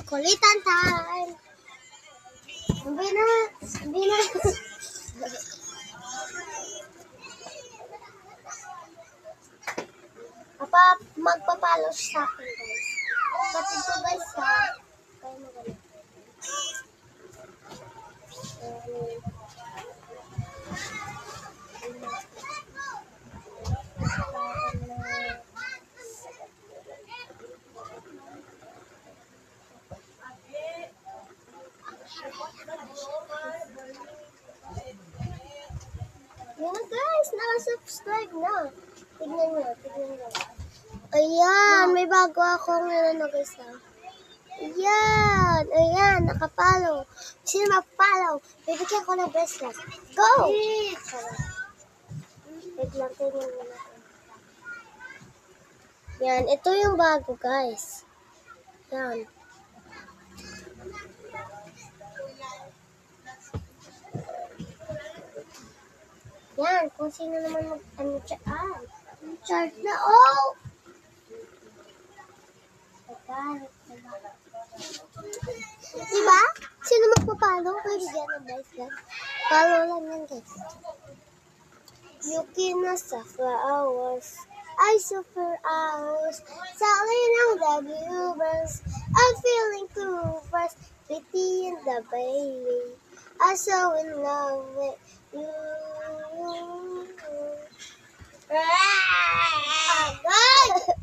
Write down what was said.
Kulitan time! Hindi na. Magpapalo sa akin, guys. Pati ito, guys, ha? Kaya magalit. Yan, guys. Naka-subscribe na. Tignan nyo. Ayan, may bago akong guys, ha? Ayan, nakapalo. Sino magpalo? Bibigyan ko ng bracelet. Go! Wait lang, tingnan mo na. Yan, ito yung bago, guys. Yan. Yan, kung sino naman charge na, oh! Diba? Sino magpapalo? Bibigyan ng bracelet. Follow lang yan, guys. Yuki na sa flowers. I suffer hours. Selling out the bluebirds. I'm feeling too fast. Pity in the baby. I'm so in love with you. Ah, God!